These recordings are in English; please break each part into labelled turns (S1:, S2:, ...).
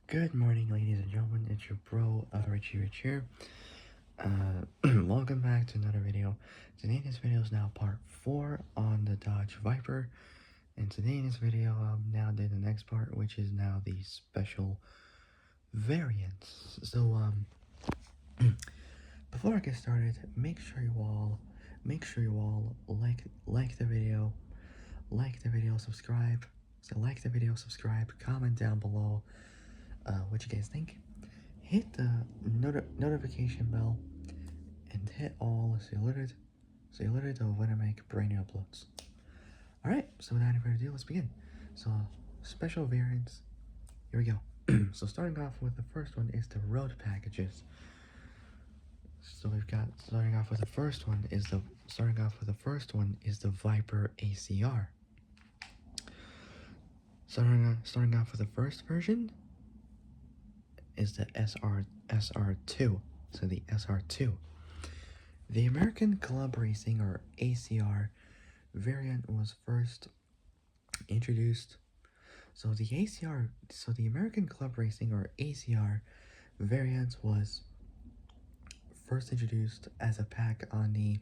S1: Good morning, ladies and gentlemen. It's your bro, Richie here. Welcome back to another video. Today's video is now part 4 on the Dodge Viper. And today in this video, I'll now do the next part, which is now the special variants. So, before I get started, make sure you all like the video, subscribe. So like the video, subscribe, comment down below what you guys think. Hit the notification bell and hit all so you're alerted of when I make brand new uploads. Alright, so without any further ado, let's begin. So, special variants, here we go. So starting off with the first one is the road packages. So we've got starting off with the first one is the Viper ACR. Starting off with the first version is the SR2. So the SR2. The American Club Racing, or ACR, variant was first introduced. So the American Club Racing, or ACR, variant was first introduced as a pack on the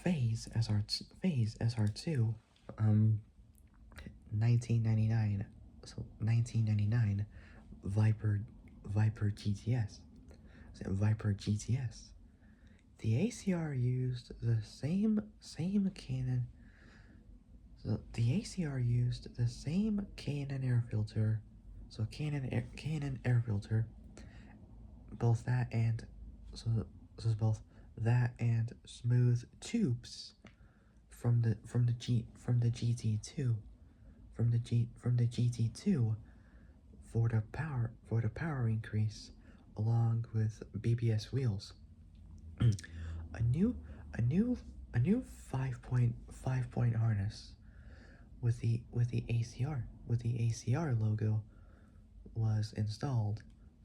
S1: Phase SR2, 1999. So 1999 Viper GTS. Viper GTS. The ACR used the same Canon. So the ACR used the same Canon air filter. So Canon air filter. Both that and both that and smooth tubes from the GT2 from the GT2 for the power increase, along with BBS wheels. a new 5.5 point harness with the ACR logo was installed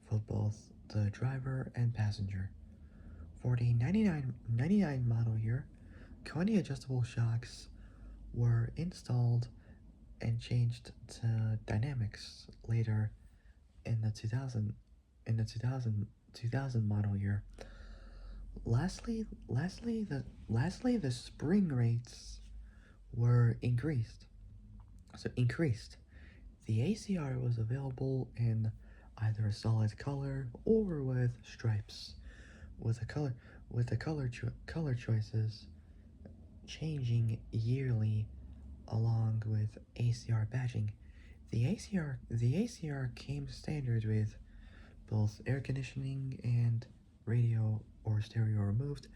S1: for both the driver and passenger. For the 99 model year, Kone adjustable shocks were installed and changed to dynamics later in the 2000 model year. Lastly, the spring rates were increased. The ACR was available in either a solid color or with stripes, with the color choices changing yearly along with ACR badging. The ACR came standard with both air conditioning and radio or stereo removed,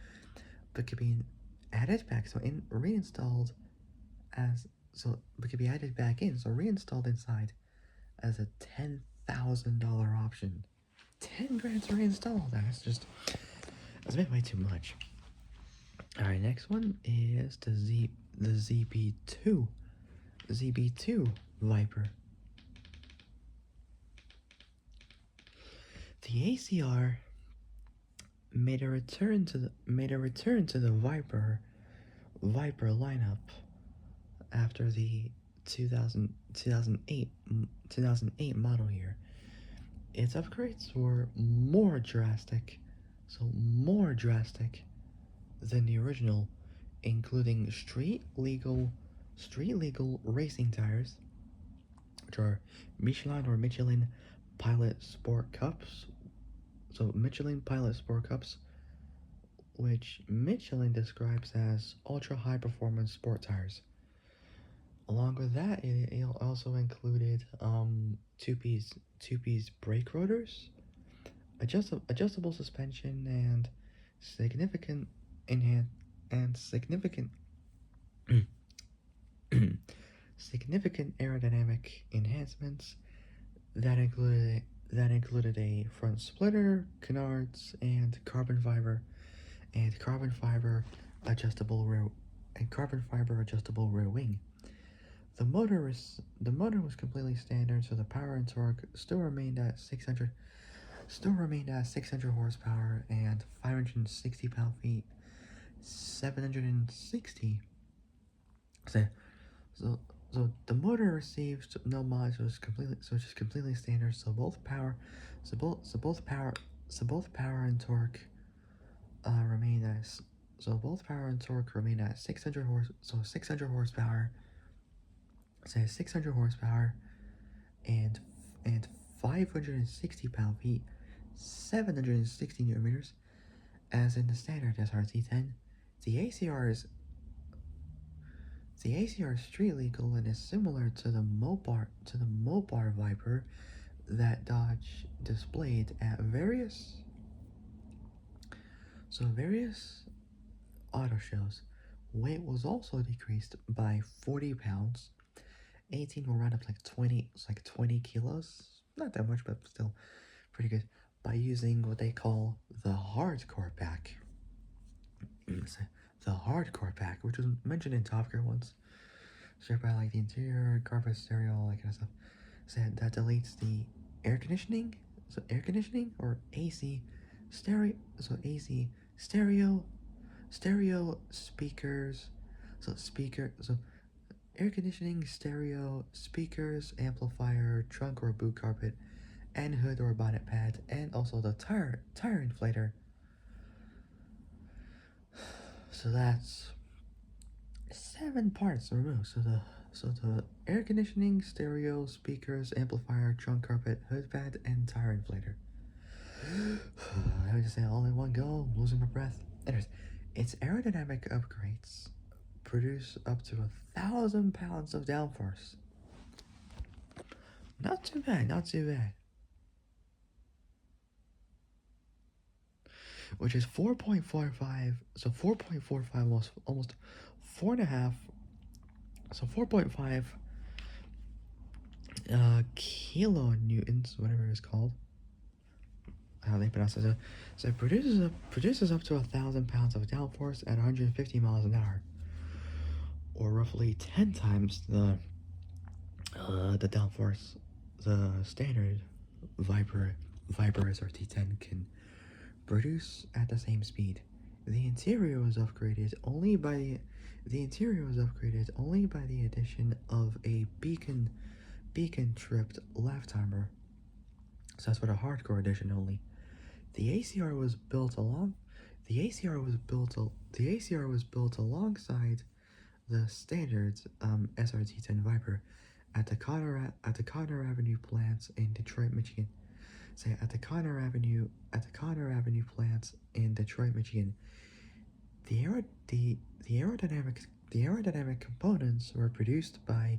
S1: but could be added back, reinstalled reinstalled inside as a $10,000 option. 10 grand to reinstall. That's a bit way too much. Alright, next one is the ZB2 Viper. The ACR made a return to the Viper lineup after the 2008 model year. Its upgrades were more drastic than the original, including street legal racing tires, which are Michelin Pilot Sport Cups. So Michelin Pilot Sport Cups, which Michelin describes as ultra high performance sport tires. Along with that, it also included two-piece brake rotors, adjustable suspension, and significant aerodynamic enhancements that included a front splitter, canards, and carbon fiber adjustable rear wing. The motor was completely standard, so the power and torque still remained at 600 horsepower and 560 pound-feet, 760. So So the motor received no mods, so it's just completely standard. So both power, so both power and torque remain as so both power and torque remain at 600 horse. So 600 horsepower. Say 600 horsepower and 560 pound-feet, 760 newton meters, as in the standard SRT10. The ACR is street legal and is similar to the Mopar Viper that Dodge displayed at various auto shows. Weight was also decreased by 40 pounds. 18 will round up like 20, it's like 20 kilos. Not that much, but still pretty good. By using what they call the hardcore pack. The hardcore pack, which was mentioned in Top Gear once. Stripped by like the interior, carpet, stereo, all that kind of stuff. Said that deletes the air conditioning, or AC stereo, stereo speakers, so air conditioning, stereo speakers, amplifier, trunk or boot carpet, and hood or bonnet pad, and also the tire inflator. So that's 7 parts removed. So the air conditioning, stereo, speakers, amplifier, trunk carpet, hood pad, and tire inflator. I would just say all in one go, I'm losing my breath. Anyways, its aerodynamic upgrades produce up to 1,000 pounds of downforce. Not too bad, not too bad. Which is 4.45, so 4.45, almost 4.5, so 4.5 kilonewtons, whatever it's called. How they pronounce it. So it produces up to 1,000 pounds of downforce at 150 miles an hour, or roughly 10 times the downforce the standard Viper SRT10 can produce at the same speed. The interior was upgraded only by the addition of a beacon tripped lap timer. So that's for the hardcore edition only. The ACR was built alongside the standard SRT10 Viper at the Connor Avenue plants in Detroit, Michigan. Say at the Connor Avenue plants in Detroit, Michigan. The aerodynamic components were produced by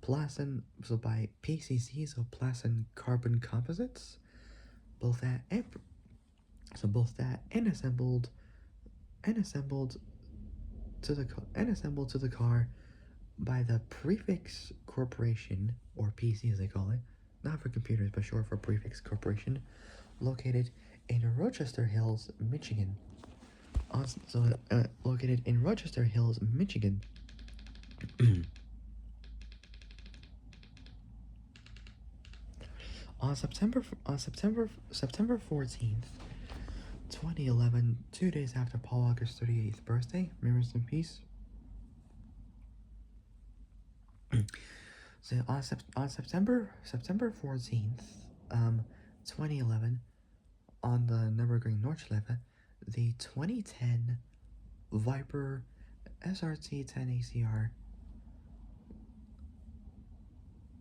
S1: PCC, so Plasten Carbon Composites. Both that and assembled to the car by the Prefix Corporation, or PC as they call it, not for computers but short for Prefix Corporation, located in Rochester Hills, Michigan. Located in Rochester Hills, Michigan. On September 14th, 2011, 2 days after Paul Walker's 38th birthday, rest in peace. So on September 14th, 2011, on the Nürburgring Nordschleife, the 2010 Viper SRT10 ACR.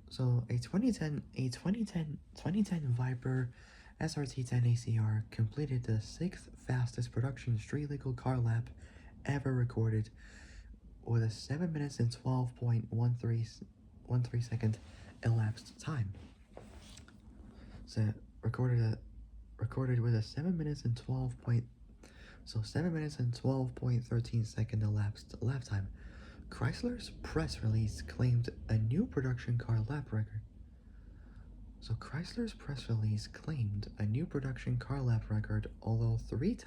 S1: So a 2010 Viper SRT10 ACR completed the 6th fastest production street legal car lap ever recorded, with a 7 minutes and 12.13 second elapsed time. So recorded with a 7 minutes and 12.13 second elapsed lap time. Chrysler's press release claimed a new production car lap record. So Chrysler's press release claimed a new production car lap record, although three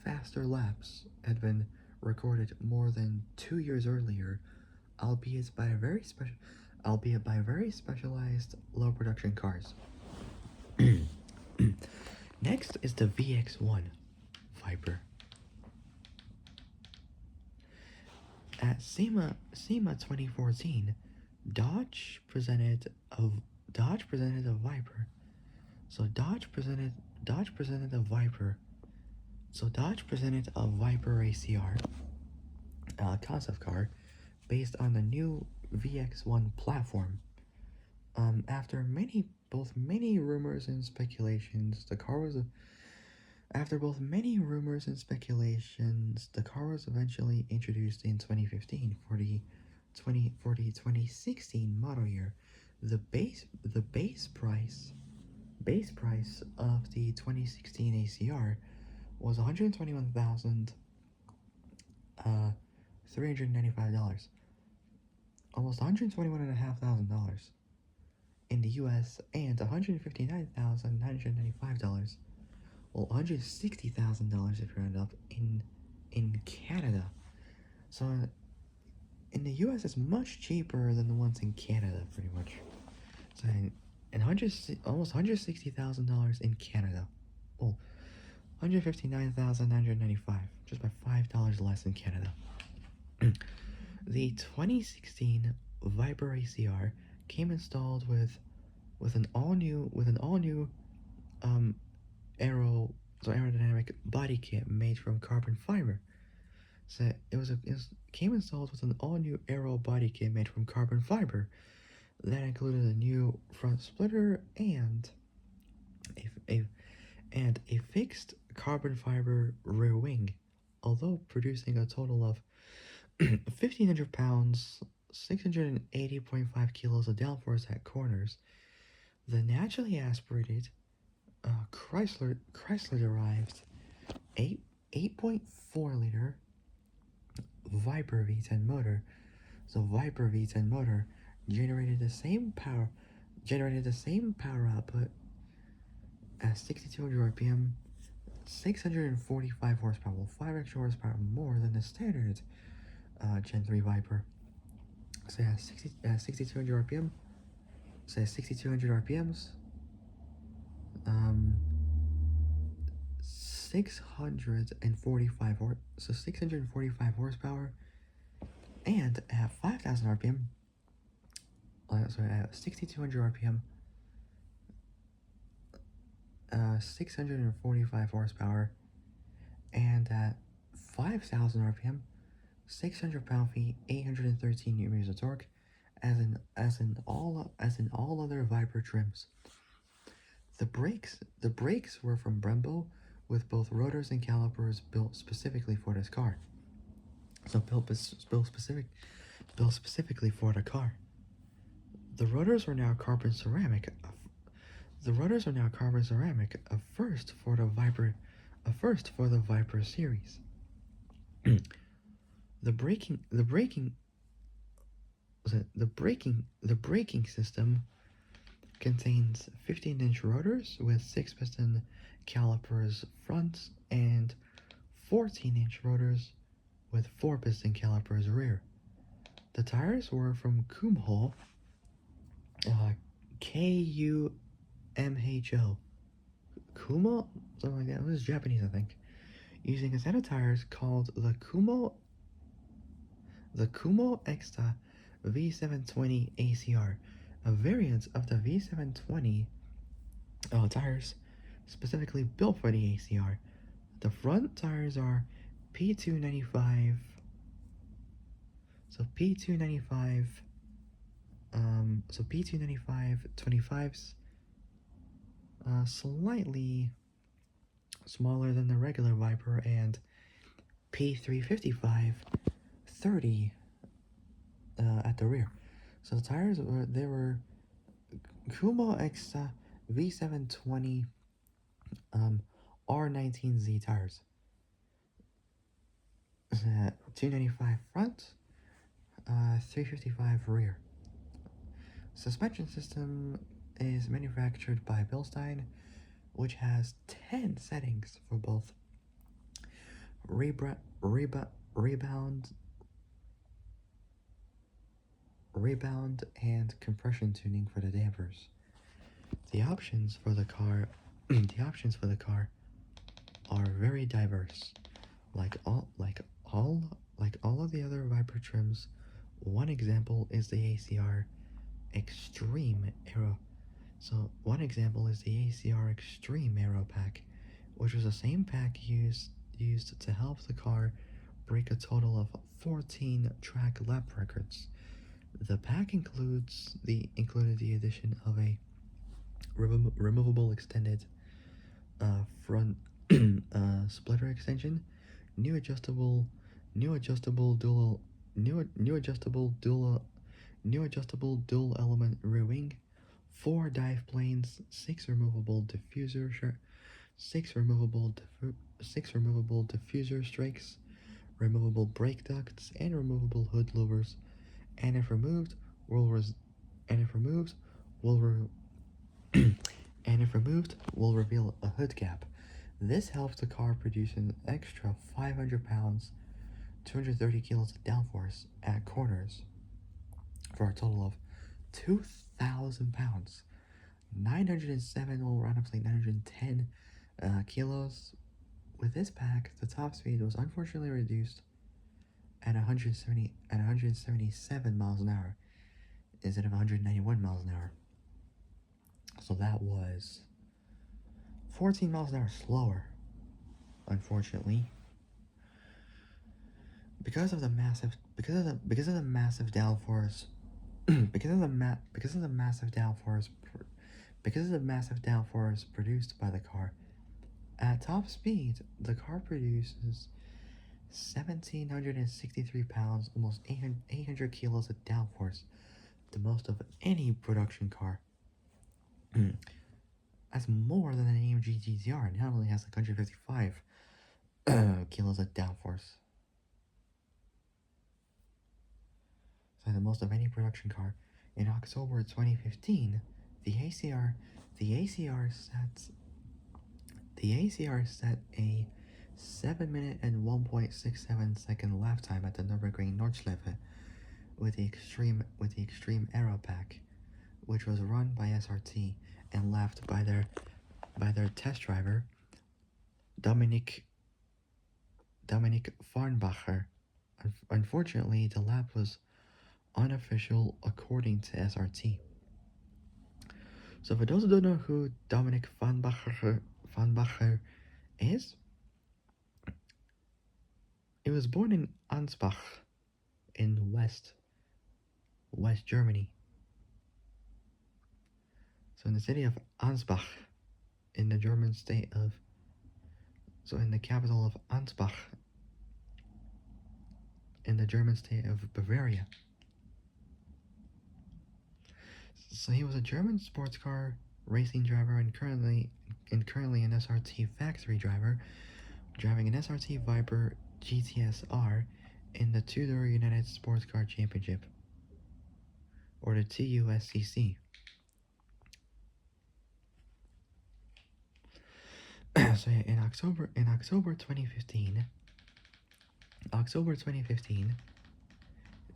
S1: faster laps had been recorded more than 2 years earlier, albeit by very specialized low production cars. Next is the VX1 Viper. At SEMA 2014, Dodge presented a Viper. So Dodge presented a Viper. So Dodge presented a Viper ACR concept car based on the new VX1 platform. After many rumors and speculations, the car was eventually introduced in 2015 for the 2016 model year. The base price of the 2016 ACR was $121,395, almost $121,500 in the US, and $159,995, well, $160,000 if you round up in Canada. So in the US, it's much cheaper than the ones in Canada, pretty much. So and almost $160,000 in Canada. Well, $159,995, just by $5 less in Canada. The 2016 Viper ACR came installed with an all new um aerodynamic body kit made from carbon fiber. So it came installed with an all new aero body kit made from carbon fiber that included a new front splitter and a a fixed carbon fiber rear wing, although producing a total of 1,500 pounds, 680.5 kilos of downforce at corners. The naturally aspirated Chrysler derived 8.4 liter Viper V10 motor. So Viper V10 motor generated the same power output at 6,200 RPM, 645 horsepower, 5 extra horsepower more than the standard Gen 3 Viper. So yeah, 6,200 RPM. So 6,200 RPMs. 645 horsepower, and at 5,000 RPM. Sorry, at 6,200 RPM. 645 horsepower, and at 5,000 RPM, 600 pound-feet, 813 newton meters of torque, as in all other Viper trims. The brakes were from Brembo, with both rotors and calipers built specifically for this car. So built specifically for the car. The rotors are now carbon ceramic. A first for the Viper series. The braking system contains 15-inch rotors with 6-piston calipers front and 14-inch rotors with 4-piston calipers rear. The tires were from Kumho, Kumho, Kumo, something like that. It was Japanese, I think. Using a set of tires called the Kumo Exta V720 ACR, a variant of the V720 tires specifically built for the ACR. The front tires are P295, so P295 25s, slightly smaller than the regular Viper, and P355 30 at the rear. So the tires were Kumo Exta V720 R19Z tires. 295 front, 355 rear. Suspension system is manufactured by Bilstein, which has 10 settings for both rebound and compression tuning for the dampers. The options for the car are very diverse. Like all like all of the other Viper trims, one example is the ACR Extreme Aero. So one example is the ACR Extreme Aero Pack, which was the same pack used to help the car break a total of 14 track lap records. The pack included the addition of a removable extended front splitter extension, new adjustable, new adjustable dual, new adjustable dual element rear wing, 4 dive planes, 6 removable diffuser strakes, removable brake ducts, and removable hood louvers. And if removed, will res- and if removed, will re- and if removed, will reveal a hood gap. This helps the car produce an extra 500 pounds, 230 kilos of downforce at corners for a total of 2,000 pounds. 907 will round up to like 910 kilos. With this pack, the top speed was unfortunately reduced at 177 miles an hour instead of 191 miles an hour. So that was 14 miles an hour slower, unfortunately, because of the massive downforce because of the massive downforce produced by the car. At top speed, the car produces 1,763 pounds, almost 800 kilos of downforce, the most of any production car. That's more than an AMG GTR, and now only has like 155 kilos of downforce. So the most of any production car. In October 2015, the ACR set a 7 minute and 1.67 second lap time at the Nürburgring Nordschleife with the extreme Aero Pack, which was run by SRT and lapped by their test driver Dominik Farnbacher. Unfortunately, the lap was unofficial according to SRT. So for those who don't know who Dominik Farnbacher is, he was born in Ansbach in West Germany. So in the city of Ansbach, in the German state of, so in the capital of Ansbach, in the German state of Bavaria. So he was a German sports car racing driver and currently an SRT factory driver, driving an SRT Viper GTS-R in the two-door United Sports Car Championship, or the TUSCC. So in October 2015,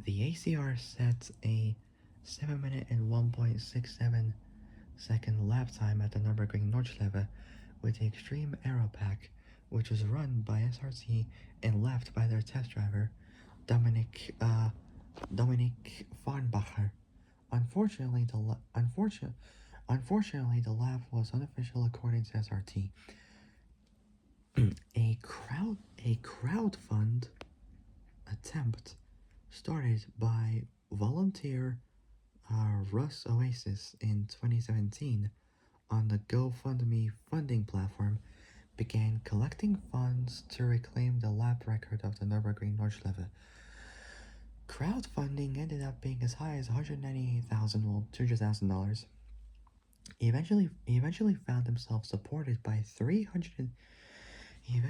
S1: the ACR set a 7 minute and 1.67 second lap time at the Nürburgring Nordschleife with the Extreme Aero Pack, which was run by SRT and lapped by their test driver Dominik Farnbacher. Unfortunately, the lap was unofficial according to SRT. a crowdfund attempt started by volunteer Russ Oasis in 2017 on the GoFundMe funding platform began collecting funds to reclaim the lap record of the Nürburgring Nordschleife. Crowdfunding ended up being as high as $198,000, well, $200,000. He eventually found himself supported by 300. He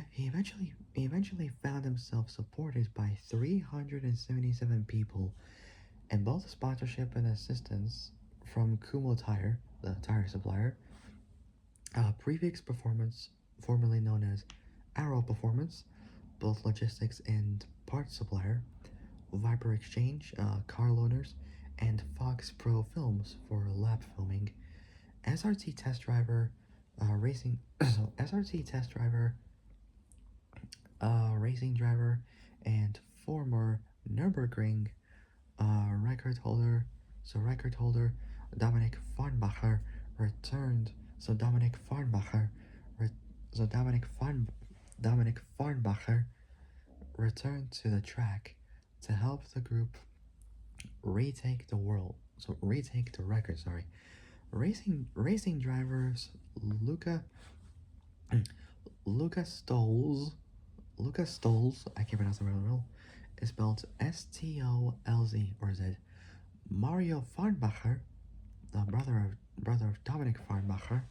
S1: eventually found himself supported by 377 people, and both sponsorship and assistance from Kumo Tire, the tire supplier, Prefix Performance, formerly known as Arrow Performance, both logistics and parts supplier, Viper Exchange, car loaners, and Fox Pro Films for lap filming, SRT test driver, racing, SRT test driver, racing driver, and former Nürburgring record holder Dominic Farnbacher returned. So Dominic Farnbacher, re, so Dominic Farnbacher returned to the track to help the group retake the world. So retake the record. Sorry, racing drivers Luca Stolz. I can't pronounce the word real. It's spelled Stolz or Z. Mario Farnbacher, the brother of Dominic Farnbacher,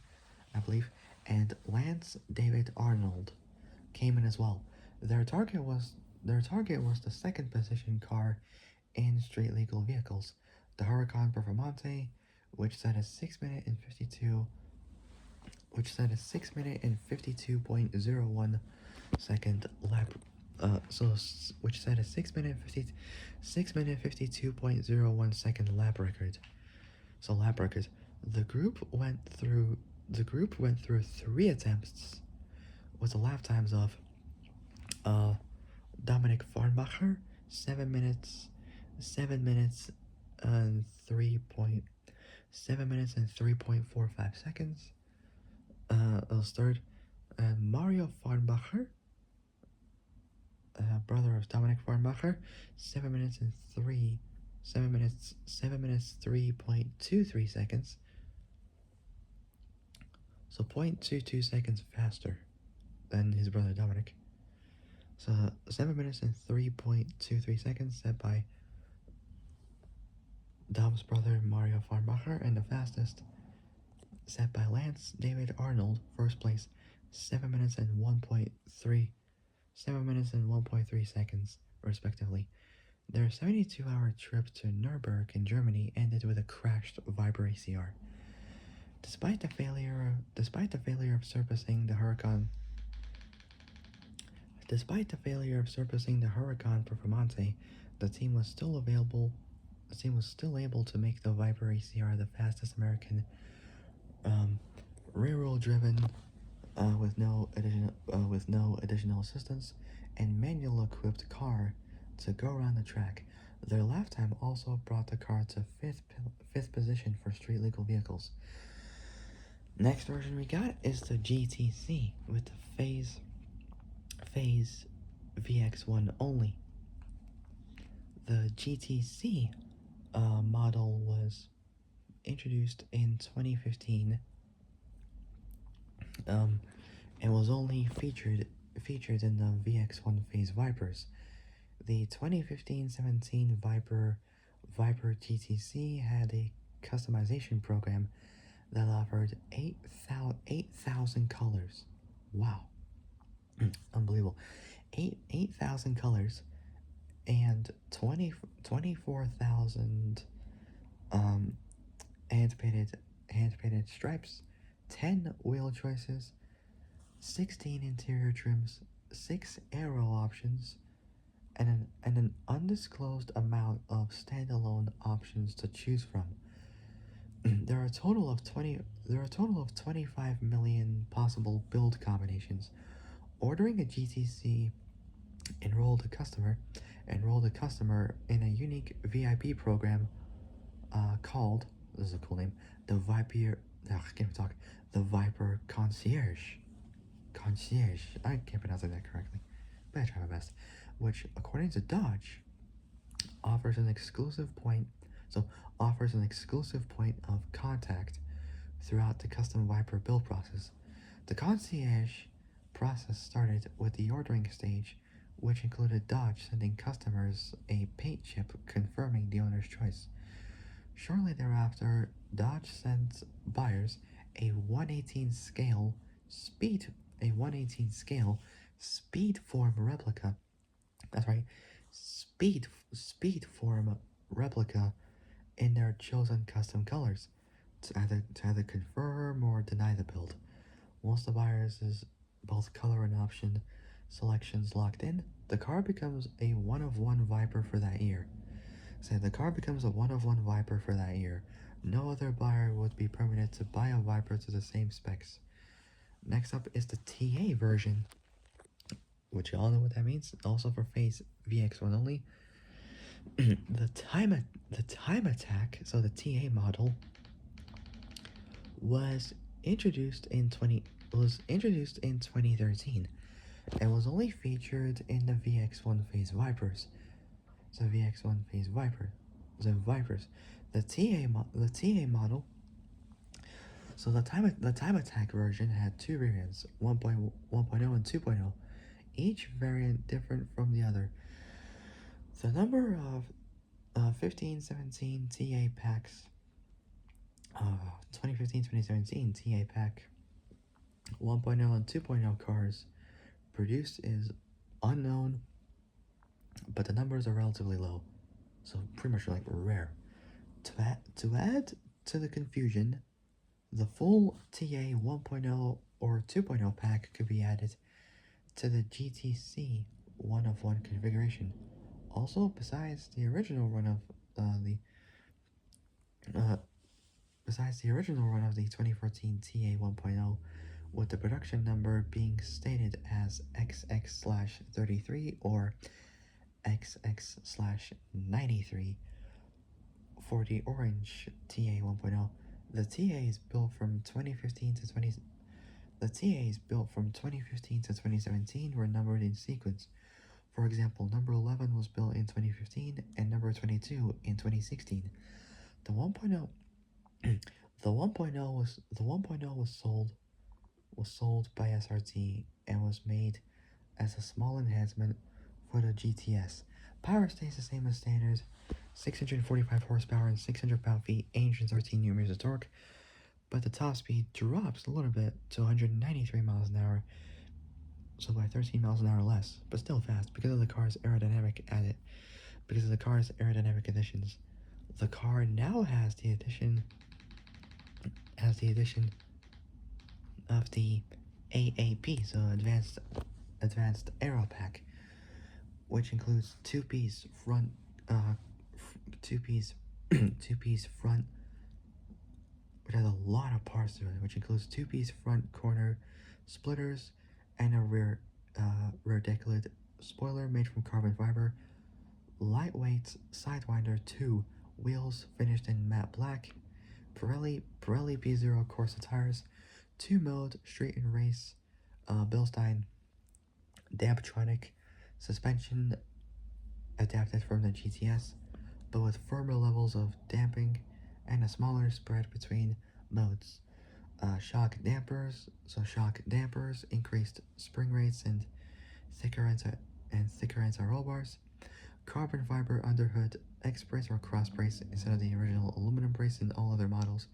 S1: I believe, and Lance David Arnold came in as well. Their target was the second position car in street legal vehicles, the Huracan Performante, which set a 6 minute and 52.01 second lap. Which set a 6 minute 52.01 second lap record. So lap record. The group went through 3 attempts with the lap times of Dominic Farnbacher 7 minutes and 3.45 seconds. Was third, and Mario Farnbacher, brother of Dominic Farnbacher, 7 minutes 3.23 seconds. So 0.22 seconds faster than his brother Dominic. So 7 minutes and 3.23 seconds set by Dom's brother Mario Farnbacher, and the fastest set by Lance David Arnold, first place, 7 minutes and 1.3 seconds, respectively. Their 72-hour trip to Nürburgring in Germany ended with a crashed Viper ACR. Despite the failure of surpassing the Huracan Performante, the team was still able to make the Viper ACR the fastest American rear-wheel driven with no additional assistance and manual equipped car to go around the track. Their lap time also brought the car to fifth position for street legal vehicles. Next version we got is the GTC with the Phase VX1 only. The GTC model was introduced in 2015 and was only featured in the VX1 Phase Vipers. The 2015-17 Viper GTC had a customization program that offered 8,000 colors. Wow. Unbelievable. 8,000 colors and 24,000 hand-painted stripes, 10 wheel choices, 16 interior trims, 6 aero options, and an undisclosed amount of standalone options to choose from. There are a total of 25 million possible build combinations. Ordering a GTC enrolled a customer in a unique VIP program called, this is a cool name, the Viper Concierge. I can't pronounce that correctly, but I try my best. Which, according to Dodge, offers an exclusive point of contact throughout the custom Viper build process. The concierge process started with the ordering stage, which included Dodge sending customers a paint chip confirming the owner's choice. Shortly thereafter, Dodge sent buyers a 1/18 scale speed form replica. That's right, speed form replica in their chosen custom colors to either confirm or deny the build. Once the buyers' both color and option selections locked in, the car becomes a one-of-one Viper for that year. No other buyer would be permitted to buy a Viper to the same specs. Next up is the TA version which you all know what that means. Also for phase VX1 only. The time attack, so the TA model, was introduced in 2013 and was only featured in the VX1 phase Vipers. So VX1 phase Vipers. The TA model. So the time attack version had two variants, 1.0 and 2.0, each variant different from the other. The number of 15-17 TA packs, 2015-2017 TA pack 1.0 and 2.0 cars produced is unknown, but the numbers are relatively low, so pretty much like rare. To add to the confusion, the full TA 1.0 or 2.0 pack could be added to the GTC 1 of 1 configuration. Also, besides the original run of the 2014 TA 1.0, with the production number being stated as XX/33 or XX/93 for the orange TA 1.0. The TAs built from 2015 to 2017 were numbered in sequence. For example, number 11 was built in 2015 and number 22 in 2016. The 1.0 was sold by SRT and was made as a small enhancement for the GTS. Power stays the same as standard, 645 horsepower and 600 pound-feet, 813 newton meters of torque, but the top speed drops a little bit to 193 miles an hour, so by 13 miles an hour less, but still fast because of the car's aerodynamic additions. The car now has the addition of the AAP, so advanced aero pack, which includes two-piece front two-piece front, which has a lot of parts to it, which includes two-piece front corner splitters and a rear decollete spoiler made from carbon fiber, lightweight sidewinder 2 wheels finished in matte black, Pirelli P0 Corsa tires, 2-mode street and race, Bilstein Damptronic suspension adapted from the GTS, but with firmer levels of damping and a smaller spread between modes. Shock dampers increased spring rates and thicker anti-roll bars. Carbon fiber underhood X brace or cross brace instead of the original aluminum brace in all other models.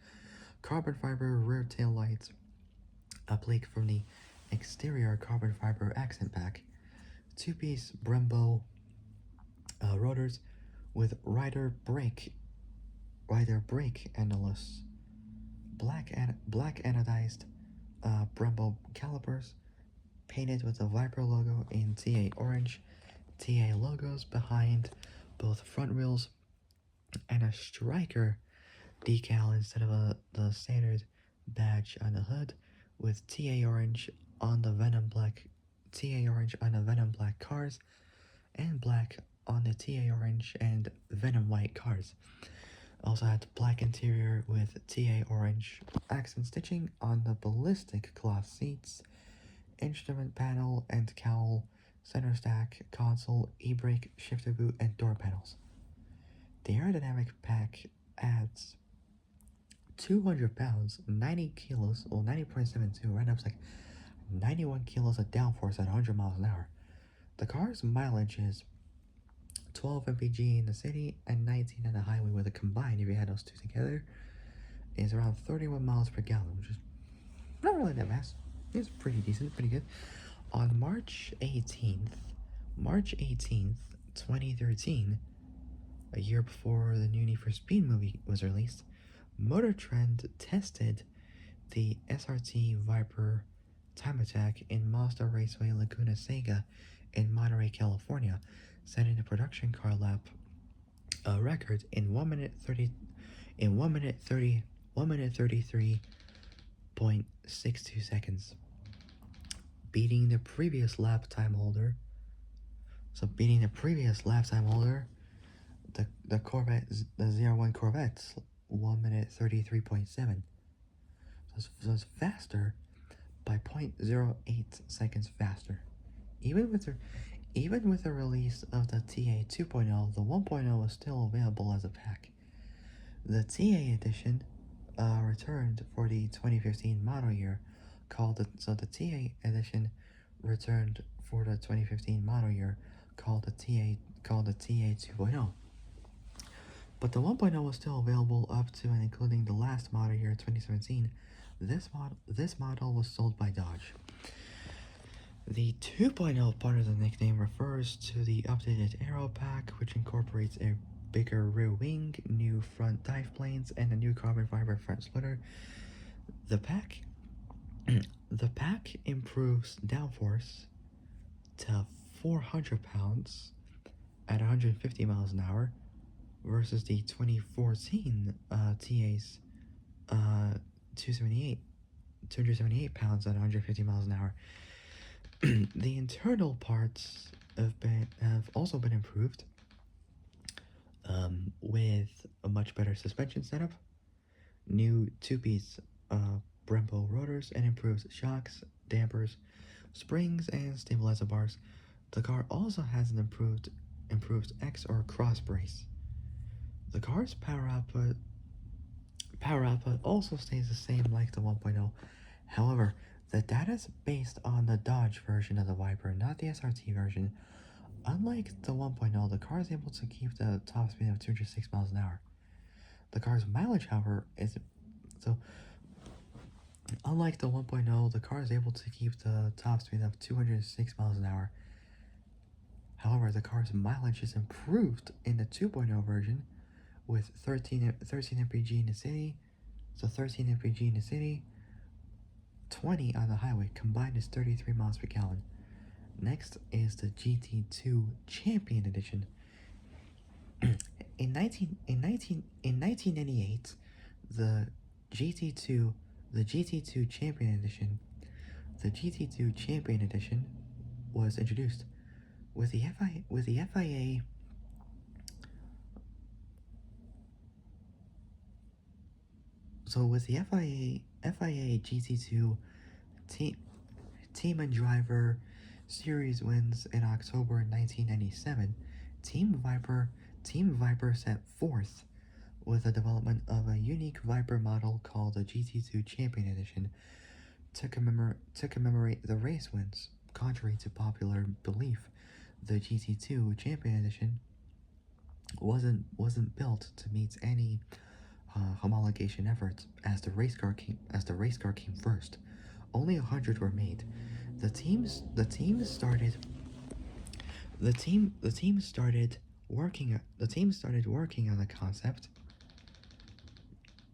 S1: Carbon fiber rear tail lights applique from the exterior carbon fiber accent pack. Two-piece Brembo rotors with rider brake endless. Black anodized Brembo calipers painted with the Viper logo in TA orange. TA logos behind both front wheels and a striker decal instead of the standard badge on the hood, with TA orange on the Venom black cars and black on the TA orange and Venom white cars. Also had black interior with TA orange accent stitching on the ballistic cloth seats, instrument panel and cowl, center stack, console, e-brake, shifter boot, and door panels. The aerodynamic pack adds 200 pounds, 90 kilos, well 90.72, right up to like 91 kilos of downforce at 100 miles an hour. The car's mileage is 12 mpg in the city and 19 on the highway, with a combined, if you add those two together, is around 31 miles per gallon, which is not really that fast. It's pretty decent, pretty good. On March 18th, 2013, a year before the new Need for Speed movie was released, Motor Trend tested the SRT Viper time attack in Mazda Raceway Laguna Seca in Monterey, California, setting the production car lap record in 1 minute 33.62 seconds. beating the previous lap time holder. So beating the previous lap time holder, the Corvette, the 01 Corvette's 1 minute 33.7. So it's faster by 0.08 seconds faster. Even with the release of the TA 2.0, the 1.0 was still available as a pack. The TA edition returned for the 2015 model year, the TA edition returned for the 2015 model year, called the TA 2.0. But the 1.0 was still available up to and including the last model year 2017. This model was sold by Dodge. The 2.0 part of the nickname refers to the updated aero pack, which incorporates a bigger rear wing, new front dive planes, and a new carbon fiber front splitter. The pack improves downforce to 400 pounds at 150 miles an hour versus the 2014 TA's 278 pounds at 150 miles an hour. The internal parts have also been improved, with a much better suspension setup, new two-piece Brembo rotors, and improved shocks, dampers, springs, and stabilizer bars. The car also has an improved X or cross brace. The car's power output also stays the same like the 1.0. However, the data is based on the Dodge version of the Viper, not the SRT version. Unlike the 1.0, the car is able to keep the top speed of 206 miles an hour. The car's mileage, however, is so. Unlike the 1.0, the car is able to keep the top speed of 206 miles an hour. However, the car's mileage is improved in the 2.0 version with 13 mpg in the city, 20 on the highway. Combined is 33 miles per gallon. Next is the GT2 Champion Edition. In 1998, the GT2 Champion Edition was introduced with the FIA. So with the FIA GT2 team and driver series wins in October 1997, Team Viper set forth with the development of a unique Viper model called the GT2 Champion Edition to commemorate the race wins. Contrary to popular belief, the GT2 Champion Edition wasn't built to meet any homologation efforts as the race car came first. Only 100 were made. The team started working on the concept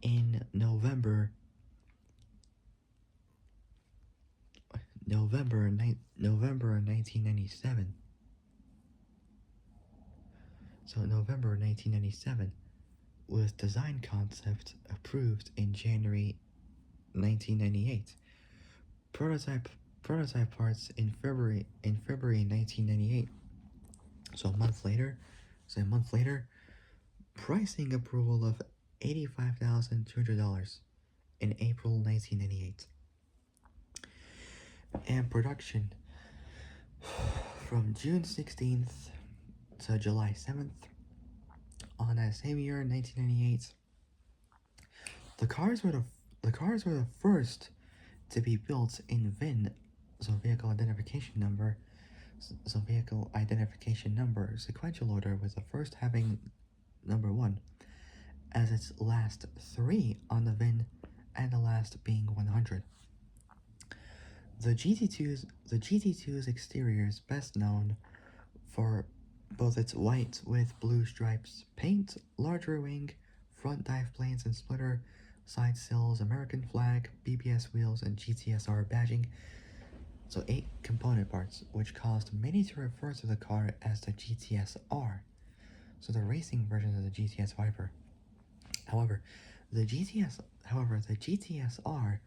S1: in November 1997. So November 1997, with design concept approved in January 1998. Prototype parts in February 1998. So a month later, pricing approval of $85,200 in April 1998. And production from June 16th to July 7th. On that same year, 1998, the cars were the first to be built in VIN, so vehicle identification number, sequential order, with the first having number 1 as its last 3 on the VIN, and the last being 100. The GT2's exterior is best known for both its white with blue stripes paint, larger wing, front dive planes and splitter, side sills, American flag, BBS wheels, and GTSR badging. So 8 component parts, which caused many to refer to the car as the GTSR, so the racing version of the GTS Viper. However, the GTSR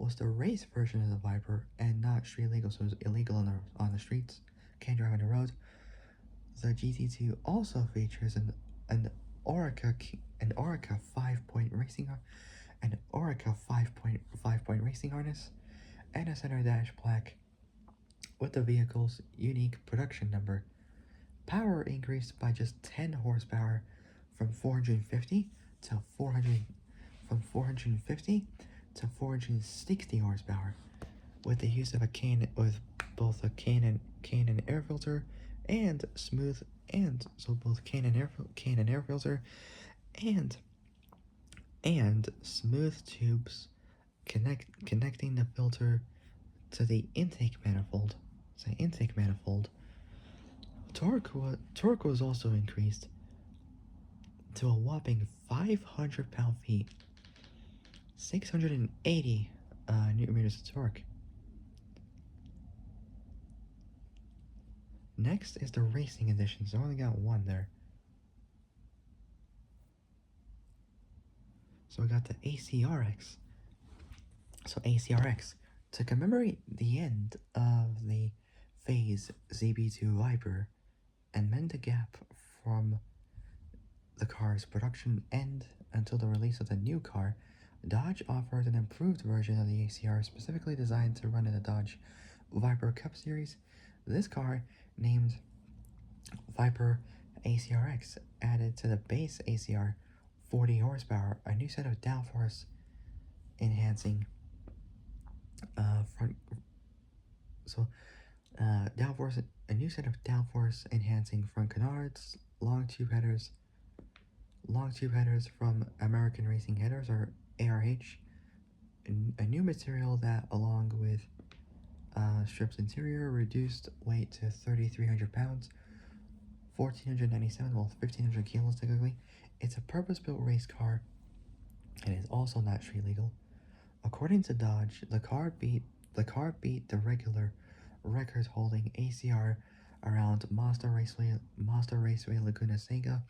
S1: was the race version of the Viper and not street legal, so it was illegal on the streets. Can't drive on the road. The GT2 also features an Orica an Orica 5-point racing an Orica 5.5 point racing harness and a center dash plaque with the vehicle's unique production number. Power increased by just 10 horsepower from 450 to 400 from 450 to 460 horsepower with the use of a can with both a can and air filter and smooth and so both can and air filter and smooth tubes connecting the filter to the intake manifold. Torque was also increased to a whopping 500 pound-feet, 680 newton meters of torque. Next is the racing edition, so I only got one there. So we got the ACRX. So ACRX, to commemorate the end of the phase ZB2 Viper and mend the gap from the car's production end until the release of the new car, Dodge offered an improved version of the ACR specifically designed to run in the Dodge Viper Cup Series. This car, named Viper ACRX, added to the base ACR 40 horsepower, a new set of downforce enhancing front so downforce a new set of downforce enhancing front canards, long tube headers from American Racing Headers or ARH, a new material that, along with strips interior, reduced weight to 3,300 pounds, 1,497, well, 1,500 kilos technically. It's a purpose-built race car and is also not street legal. According to Dodge, the car beat the regular record-holding ACR around Mazda Raceway Laguna Seca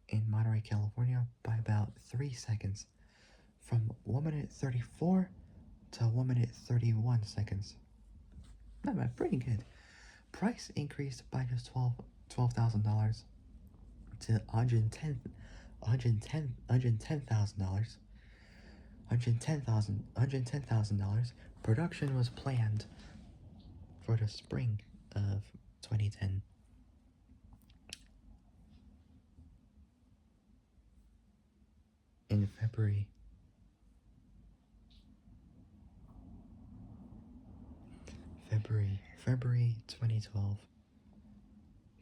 S1: in Monterey, California by about 3 seconds, from 1 minute 34 to 1 minute 31 seconds. Not bad, pretty good. Price increased by just $12,000 to $110,000. Production was planned for the spring of 2010. In February 2012.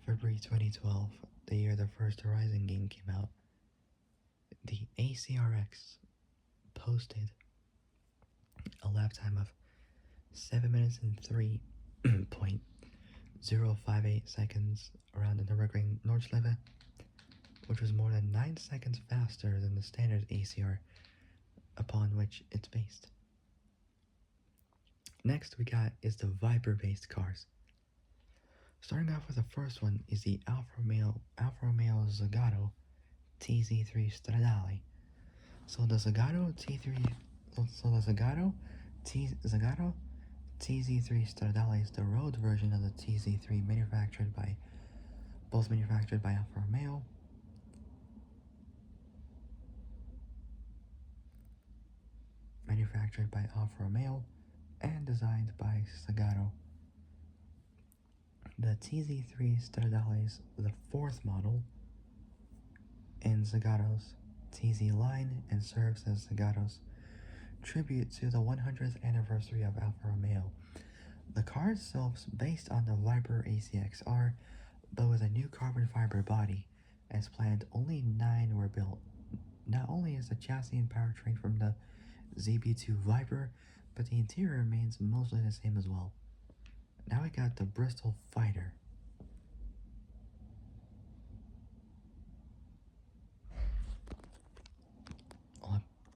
S1: February 2012, the year the first Horizon game came out, the ACRX posted a lap time of 7 minutes and 3.058 seconds around the Nürburgring Nordschleife, which was more than 9 seconds faster than the standard ACR upon which it's based. Next we got is the Viper-based cars. Starting off with the first one is the Alfa Romeo Zagato TZ3 Stradale. So the Zagato TZ3 Stradale is the road version of the TZ3 manufactured by Alfa Romeo. And designed by Zagato. The TZ3 Stradale is the fourth model in Zagato's TZ line and serves as Zagato's tribute to the 100th anniversary of Alfa Romeo. The car itself is based on the Viper ACXR, but with a new carbon fiber body. As planned, only 9 were built. Not only is the chassis and powertrain from the ZB2 Viper, but the interior remains mostly the same as well. Now we got the Bristol Fighter.